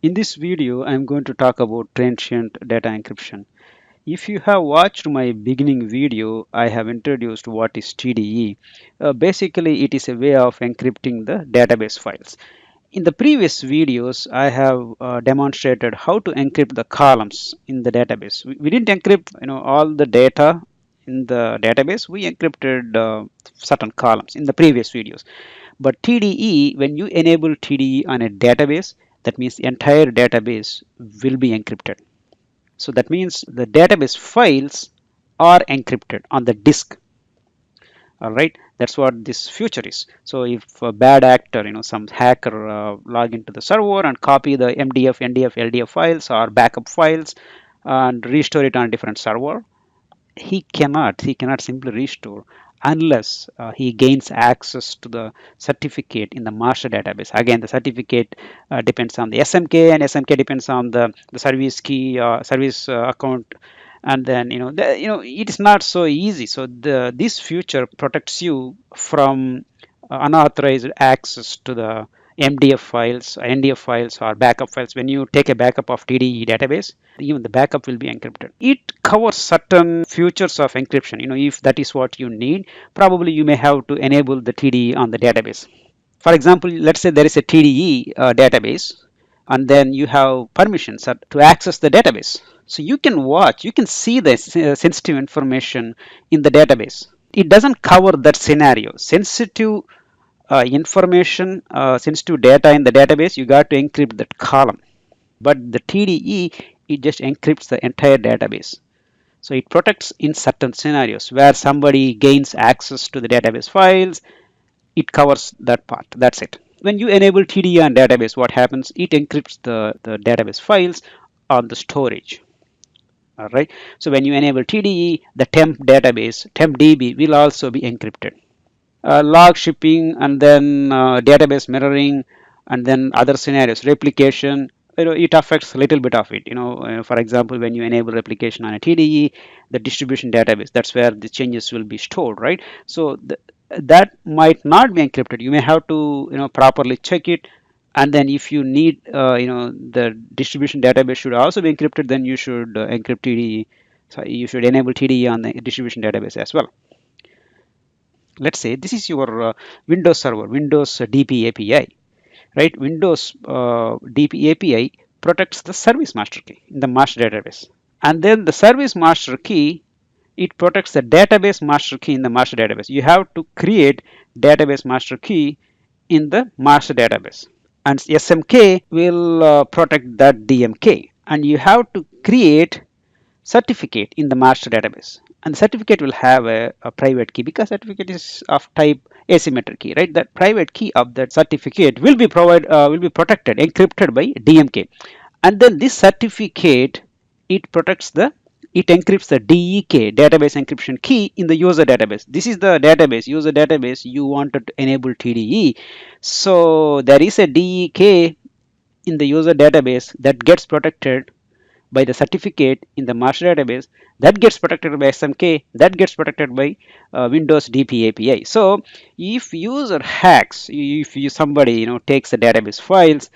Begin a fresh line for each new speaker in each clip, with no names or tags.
In this video, I'm going to talk about transient data encryption. If you have watched my beginning video, I have introduced what is TDE. Basically, it is a way of encrypting the database files. In the previous videos, I have demonstrated how to encrypt the columns in the database. We didn't encrypt, all the data in the database. We encrypted certain columns in the previous videos. But TDE, when you enable TDE on a database, that means the entire database will be encrypted. So that means the database files are encrypted on the disk. All right, that's what this future is. So if a bad actor, some hacker log into the server and copy the MDF, NDF, LDF files or backup files and restore it on a different server, he cannot simply restore unless he gains access to the certificate in the master database. Again, the certificate depends on the SMK, and SMK depends on the service key, service account. And then it is not so easy. So this feature protects you from unauthorized access to the MDF files, NDF files, or backup files. When you take a backup of TDE database, even the backup will be encrypted. It covers certain features of encryption. If that is what you need, probably you may have to enable the TDE on the database. For example, let's say there is a TDE database, and then you have permissions to access the database. So you can watch, you can see the sensitive information in the database. It doesn't cover that scenario. Sensitive information, sensitive data in the database, you got to encrypt that column. But the TDE, it just encrypts the entire database. So it protects in certain scenarios where somebody gains access to the database files. It covers that part. That's it. When you enable TDE on database, what happens? It encrypts the database files on the storage. All right. So when you enable TDE, the temp database, temp DB will also be encrypted. Log shipping, and then database mirroring, and then other scenarios, replication. It affects a little bit of it. For example, when you enable replication on a TDE, the distribution database, that's where the changes will be stored, right? So that might not be encrypted. You may have to properly check it. And then if you need the distribution database should also be encrypted, then you should encrypt TDE. So you should enable TDE on the distribution database as well. Let's say this is your Windows server, Windows DP API, right? Windows DP API protects the service master key in the master database. And then the service master key, it protects the database master key in the master database. You have to create database master key in the master database. And SMK will protect that DMK. And you have to create certificate in the master database, and the certificate will have a private key because certificate is of type asymmetric key, right? That private key of that certificate will be protected, encrypted by DMK. And then this certificate, it protects the it encrypts the DEK, database encryption key, in the user database. This is the database, user database you wanted to enable TDE. So there is a DEK in the user database that gets protected by the certificate in the master database, that gets protected by SMK, that gets protected by Windows DP API. So if user hacks, if somebody takes the database files,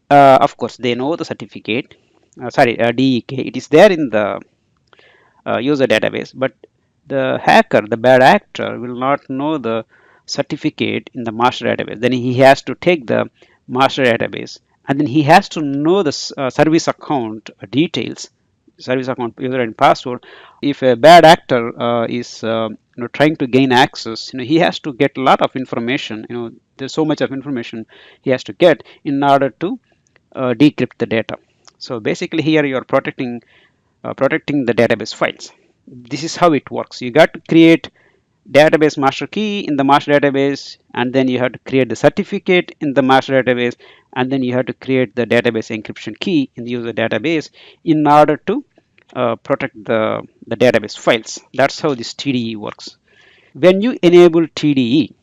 of course they know the certificate, DEK, it is there in the user database, but the hacker, the bad actor, will not know the certificate in the master database. Then he has to take the master database, and then he has to know the service account details, service account user and password. If a bad actor is trying to gain access, he has to get a lot of information. There's so much of information he has to get in order to decrypt the data. So basically, here you are protecting the database files. This is how it works. You got to create database master key in the master database, and then you have to create the certificate in the master database, and then you have to create the database encryption key in the user database in order to protect the database files. That's how this TDE works. When you enable TDE,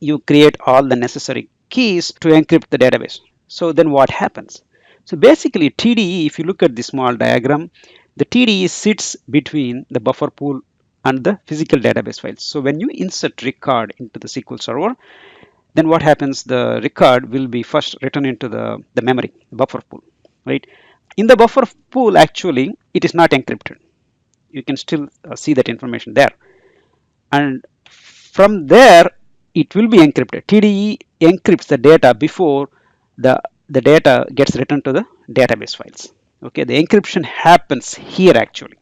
you create all the necessary keys to encrypt the database. So then what happens? So basically TDE, if you look at the small diagram, the TDE sits between the buffer pool and the physical database files. So when you insert record into the SQL server, then what happens? The record will be first written into the memory, the buffer pool, right? In the buffer pool, actually, it is not encrypted. You can still see that information there. And from there, it will be encrypted. TDE encrypts the data before the, the data gets written to the database files. Okay, the encryption happens here actually.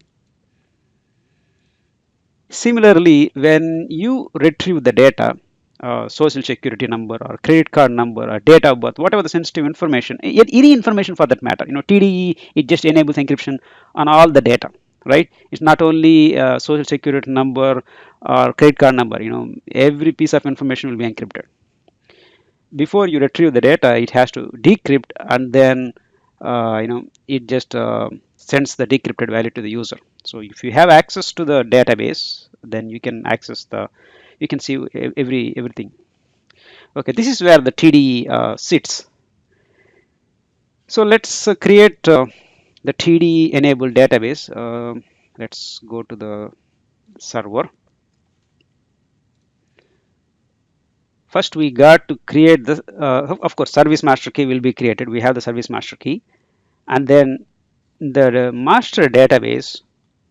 Similarly, when you retrieve the data, social security number or credit card number or date of birth, whatever the sensitive information, any information for that matter, TDE, it just enables encryption on all the data, right? It's not only social security number or credit card number, every piece of information will be encrypted. Before you retrieve the data, it has to decrypt, and then it just sends the decrypted value to the user. So if you have access to the database, then you can access you can see everything. Okay, this is where the TDE sits. So let's create the TDE enabled database. Let's go to the server. First, we got to create the, of course, service master key will be created. We have the service master key. And then the master database,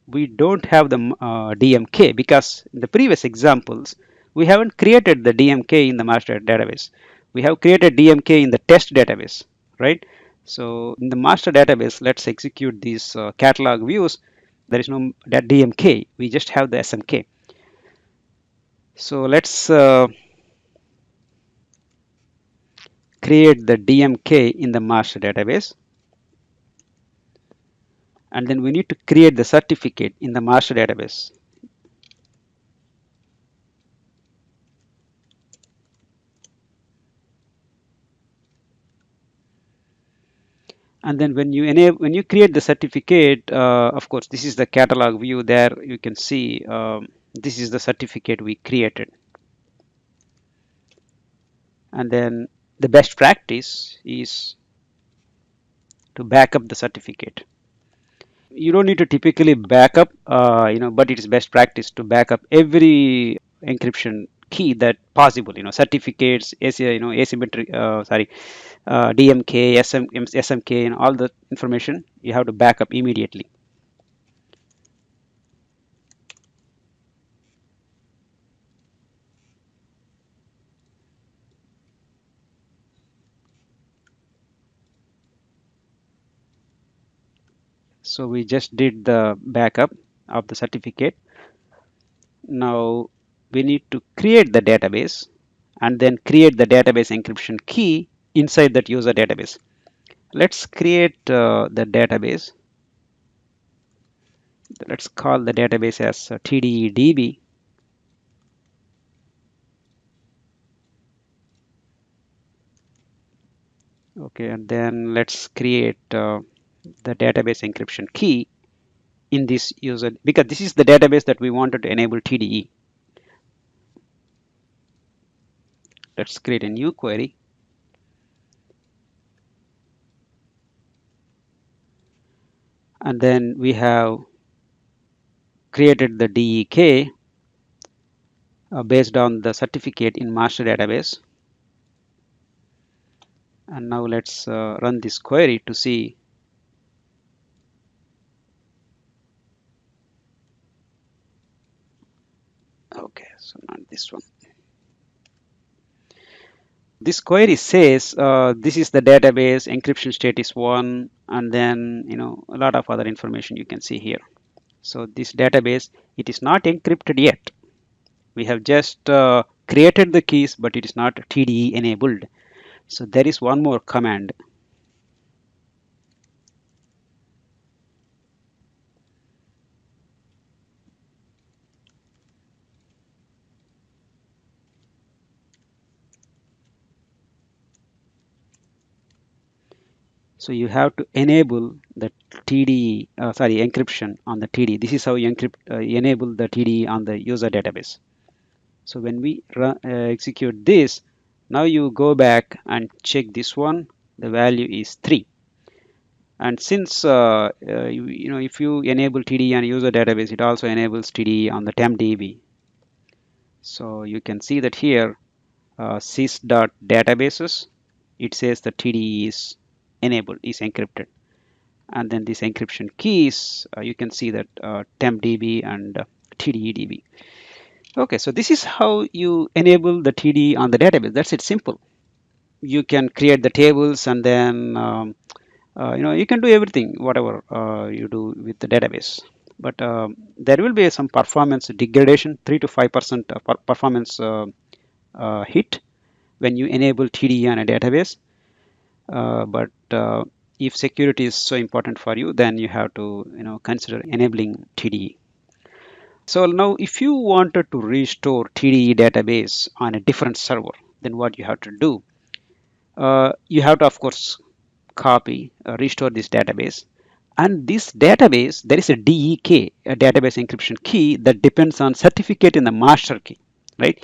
we don't have the DMK, because in the previous examples, we haven't created the DMK in the master database. We have created DMK in the test database, right? So in the master database, let's execute these catalog views. There is no that DMK. We just have the SMK. So let's create the DMK in the master database. And then we need to create the certificate in the master database. And then when you create the certificate, of course, this is the catalog view. There you can see this is the certificate we created. And then the best practice is to back up the certificate. You don't need to typically back up, but it is best practice to back up every encryption key that possible. Certificates, asymmetric, DMK, SMK, and all the information you have to back up immediately. So we just did the backup of the certificate. Now we need to create the database and then create the database encryption key inside that user database. Let's create the database. Let's call the database as TDEDB. Okay, and then let's create the database encryption key in this user, because this is the database that we wanted to enable TDE. Let's create a new query. And then we have created the DEK based on the certificate in master database. And now let's run this query to see. Okay, so not this one. This query says this is the database, encryption state is 1, and then a lot of other information you can see here. So this database, it is not encrypted yet. We have just created the keys, but it is not TDE enabled. So there is one more command. So you have to enable the TDE, encryption on the TDE. This is how you enable the TDE on the user database. So when we execute this, now you go back and check this one. The value is 3. And since if you enable TDE on user database, it also enables TDE on the TempDB. So you can see that here sys.databases, it says the TDE is enabled, is encrypted. And then these encryption keys, you can see that tempdb and TDEDB. Okay, so this is how you enable the TDE on the database. That's it, simple. You can create the tables, and then you can do everything whatever you do with the database. But there will be some performance degradation, 3 to 5% performance hit when you enable TDE on a database. But if security is so important for you, then you have to consider enabling TDE. So now if you wanted to restore TDE database on a different server, then what you have to do, you have to of course copy, restore this database. And this database, there is a DEK, a database encryption key, that depends on certificate in the master key, right?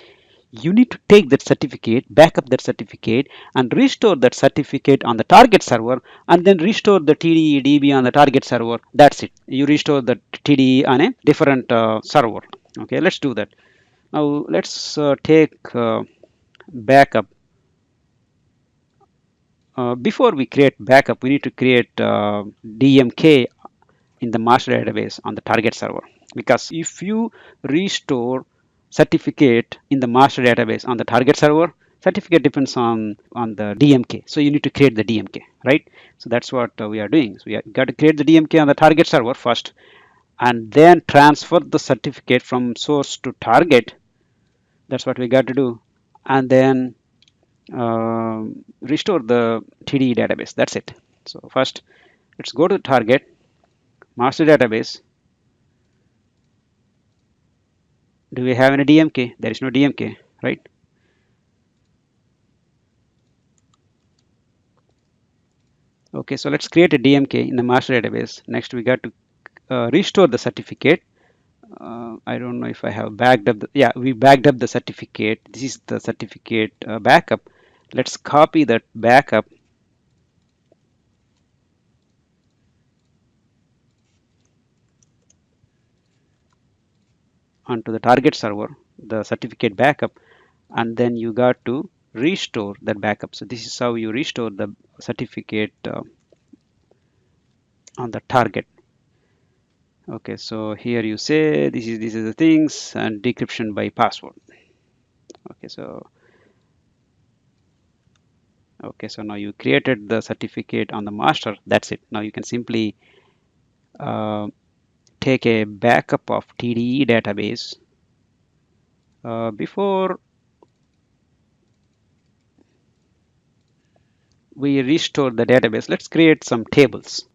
You need to take that certificate, back up that certificate, and restore that certificate on the target server, and then restore the TDE DB on the target server. That's it. You restore the TDE on a different server. Okay, let's do that. Now let's take backup. Before we create backup, we need to create DMK in the master database on the target server. Because if you restore certificate in the master database on the target server, certificate depends on the DMK. So you need to create the DMK, right? So that's what we are doing. So we got to create the DMK on the target server first, and then transfer the certificate from source to target. That's what we got to do. And then restore the TDE database. That's it. So first, let's go to the target master database. Do we have any DMK? There is no DMK, right? Okay, so let's create a DMK in the master database. Next, we got to restore the certificate. I don't know if I have backed up. Yeah, we backed up the certificate. This is the certificate backup. Let's copy that backup onto the target server, the certificate backup, and then you got to restore that backup. So this is how you restore the certificate on the target. Okay, so here you say this is the things and decryption by password. Okay, so now you created the certificate on the master. That's it. Now you can simply uh, take a backup of TDE database. Before we restore the database, let's create some tables.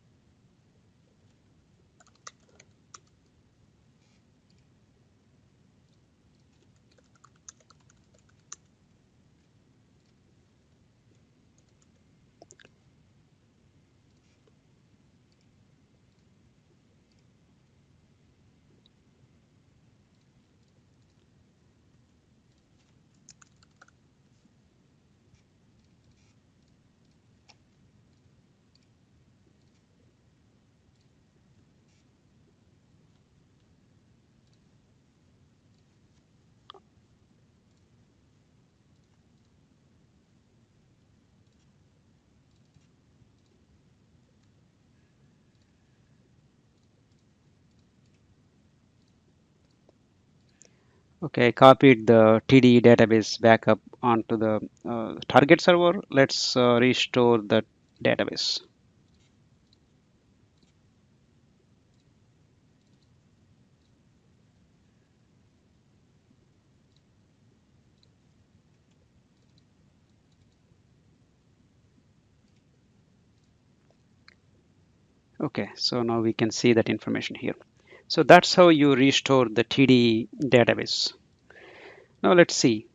Okay, I copied the TDE database backup onto the target server. Let's restore the database. Okay, so now we can see that information here. So that's how you restore the TDE database. Now let's see.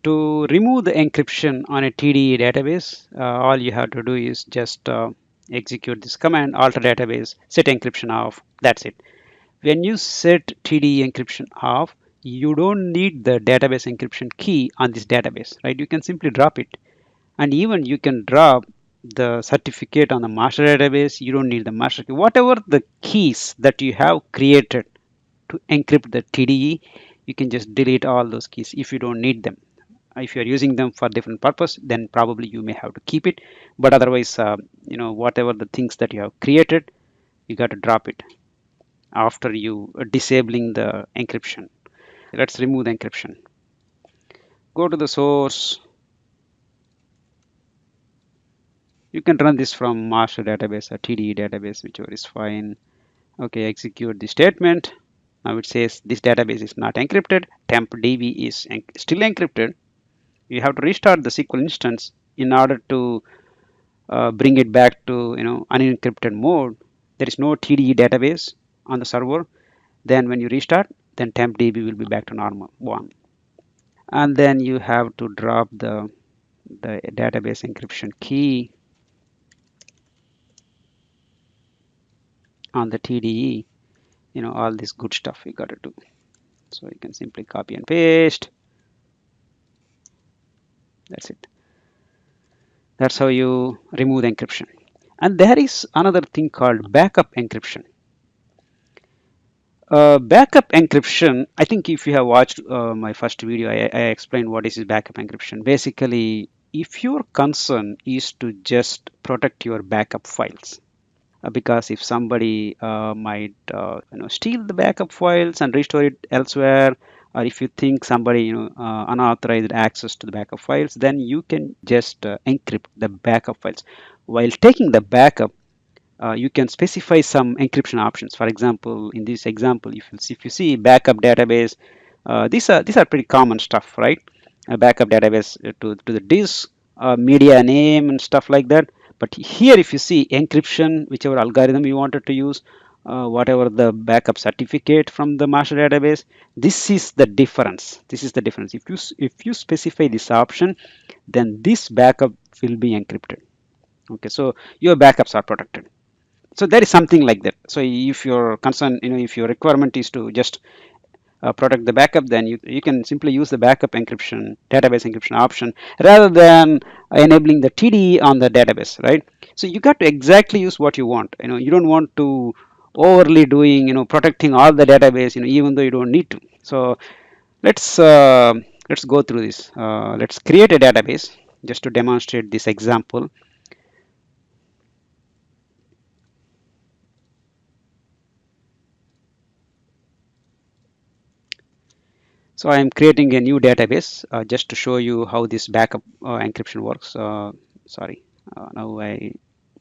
To remove the encryption on a TDE database, all you have to do is just execute this command, alter database, set encryption off. That's it. When you set TDE encryption off, you don't need the database encryption key on this database, right? You can simply drop it. And even you can drop the certificate on the master database. You don't need the master key. Whatever the keys that you have created to encrypt the TDE, you can just delete all those keys if you don't need them. If you're using them for different purpose, then probably you may have to keep it. But otherwise, whatever the things that you have created, you got to drop it after you disabling the encryption. Let's remove the encryption. Go to the source. You can run this from master database or TDE database, whichever is fine. Okay, execute the statement. Now it says this database is not encrypted. Temp DB is still encrypted. You have to restart the SQL instance in order to bring it back to unencrypted mode. There is no TDE database on the server. Then when you restart, then temp DB will be back to normal one. And then you have to drop the database encryption key on the TDE. All this good stuff you got to do. So you can simply copy and paste. That's it. That's how you remove the encryption. And there is another thing called backup encryption. Backup encryption, I think if you have watched my first video, I explained what is backup encryption. Basically, if your concern is to just protect your backup files, because if somebody might steal the backup files and restore it elsewhere, or if you think somebody unauthorized access to the backup files, then you can just encrypt the backup files. While taking the backup, you can specify some encryption options. For example, in this example, if you see backup database, these are pretty common stuff, right? A backup database to the disk, media name and stuff like that. But here, if you see encryption, whichever algorithm you wanted to use, whatever the backup certificate from the master database, this is the difference. This is the difference. If you specify this option, then this backup will be encrypted. Okay, so your backups are protected. So there is something like that. So if your concern, if your requirement is to just protect the backup, then you can simply use the backup encryption, database encryption option, rather than enabling the TDE on the database, right? So you got to exactly use what you want. You don't want to overly doing, protecting all the database, even though you don't need to. So let's uh, let's go through this. Let's create a database just to demonstrate this example. So I am creating a new database just to show you how this backup encryption works. Sorry, now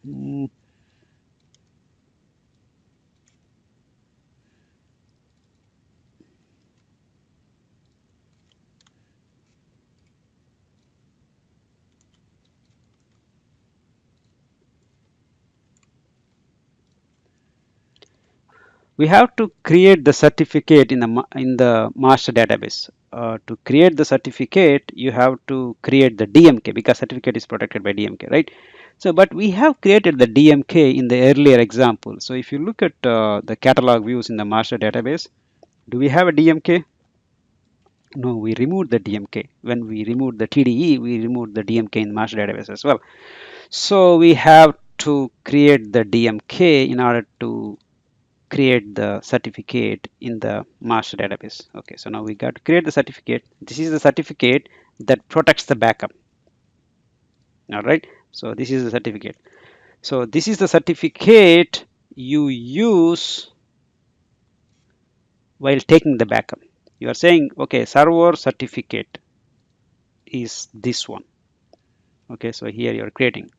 mm, we have to create the certificate in the master database. To create the certificate, you have to create the DMK because certificate is protected by DMK, right? So, but we have created the DMK in the earlier example. So, if you look at the catalog views in the master database, do we have a DMK? No, we removed the DMK. When we removed the TDE, we removed the DMK in master database as well. So we have to create the DMK in order to create the certificate in the master database. Okay, so now we got to create the certificate. This is the certificate that protects the backup. All right, so this is the certificate. So this is the certificate you use while taking the backup. You are saying, okay, server certificate is this one. Okay, so here you are creating.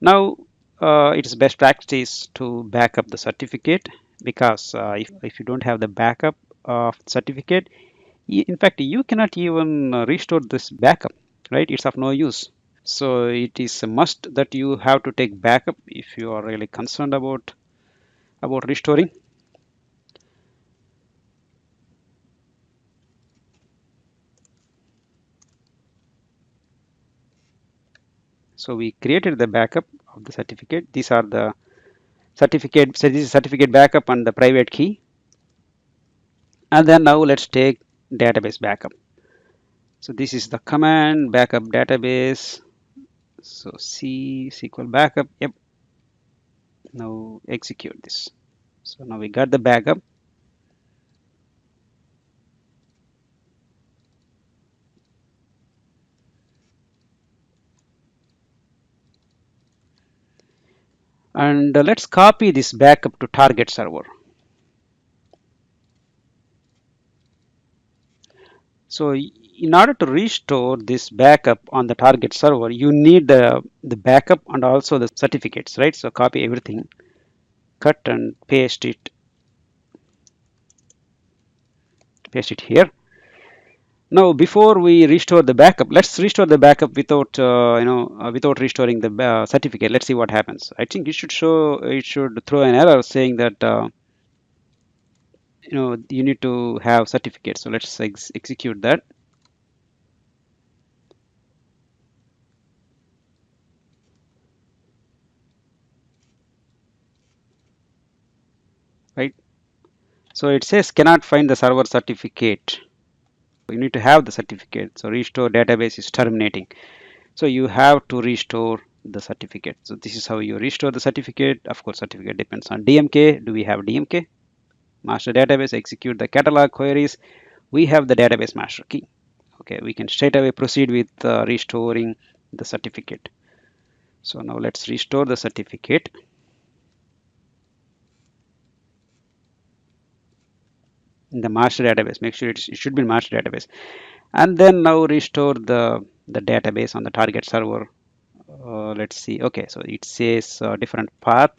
Now, it is best practice to back up the certificate because if you don't have the backup of certificate, in fact, you cannot even restore this backup, right? It's of no use. So it is a must that you have to take backup if you are really concerned about restoring. So we created the backup of the certificate. These are the certificate. So this is certificate backup and the private key. And then now let's take database backup. So this is the command backup database. So C SQL backup. Yep. Now execute this. So now we got the backup. And let's copy this backup to target server. So in order to restore this backup on the target server, you need the backup and also the certificates, right? So copy everything, cut and paste it here. Now, before we restore the backup, let's restore the backup without, without restoring the certificate. Let's see what happens. I think it should throw an error saying that, you need to have certificate. So let's execute that, right? So it says cannot find the server certificate. You need to have the certificate. So restore database is terminating. So you have to restore the certificate. So this is how you restore the certificate. Of course, certificate depends on DMK. Do we have DMK? Master database, execute the catalog queries. We have the database master key. Okay, we can straight away proceed with restoring the certificate. So now let's restore the certificate in the master database. Make sure it should be master database. And then now restore the database on the target server. Let's see. Okay, so it says different path.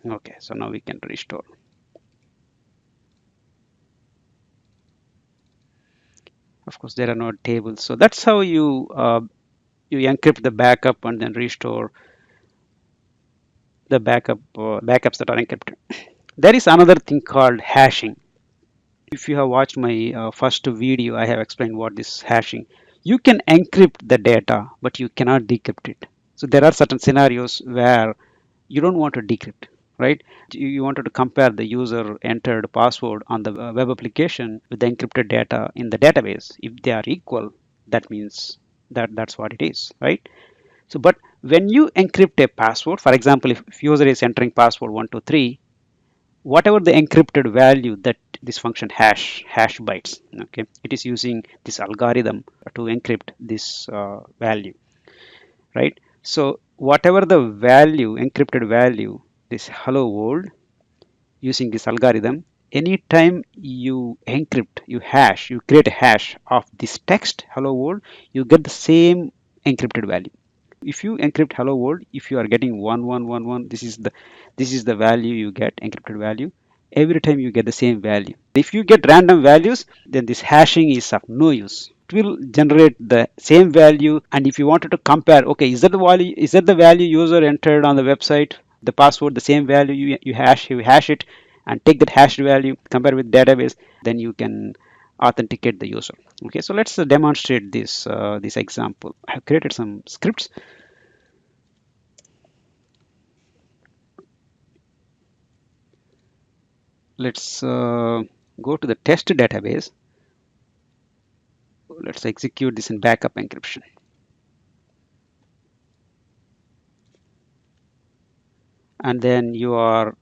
Okay, so now we can restore. Of course, there are no tables. So that's how you encrypt the backup and then restore the backups that are encrypted. There is another thing called hashing. If you have watched my first video, I have explained what this hashing. You can encrypt the data, but you cannot decrypt it. So there are certain scenarios where you don't want to decrypt, right? You wanted to compare the user entered password on the web application with the encrypted data in the database. If they are equal, that means that's what it is, right? So, but when you encrypt a password, for example, if user is entering password 123, whatever the encrypted value that this function hash bytes, okay, it is using this algorithm to encrypt this value, right? So whatever the value, encrypted value, this hello world, using this algorithm, anytime you encrypt, you create a hash of this text hello world, you get the same encrypted value. If you encrypt hello world, if you are getting 1111, this is the value you get, encrypted value. Every time you get the same value. If you get random values, then this hashing is of no use. It will generate the same value. And if you wanted to compare, okay, is that the value user entered on the website, the password, the same value, you hash it and take that hashed value, compare with database, then you can authenticate the user. Okay, so let's demonstrate this example. I have created some scripts. Let's go to the test database. Let's execute this in backup encryption. And then you are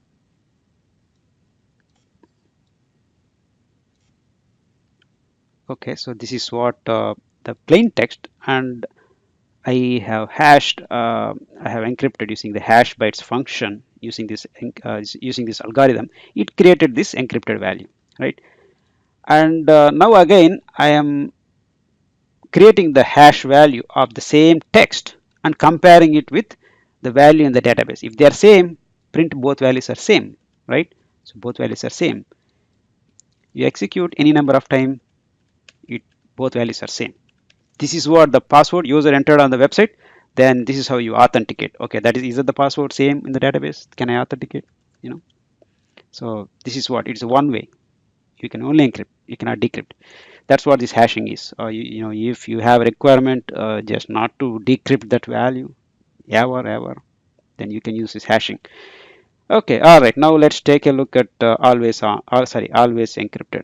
okay. So this is what the plain text, and I have I have encrypted using the hash bytes function using this algorithm. It created this encrypted value, right? And now again, I am creating the hash value of the same text and comparing it with the value in the database. If they are same, print both values are same, right? So both values are same. You execute any number of time, it both values are same. This is what the password user entered on the website. Then this is how you authenticate. Okay, that is it the password same in the database? Can I authenticate? You know. So this is what it's one way. You can only encrypt. You cannot decrypt. That's what this hashing is. If you have a requirement just not to decrypt that value ever, then you can use this hashing. Okay, all right. Now let's take a look at always encrypted.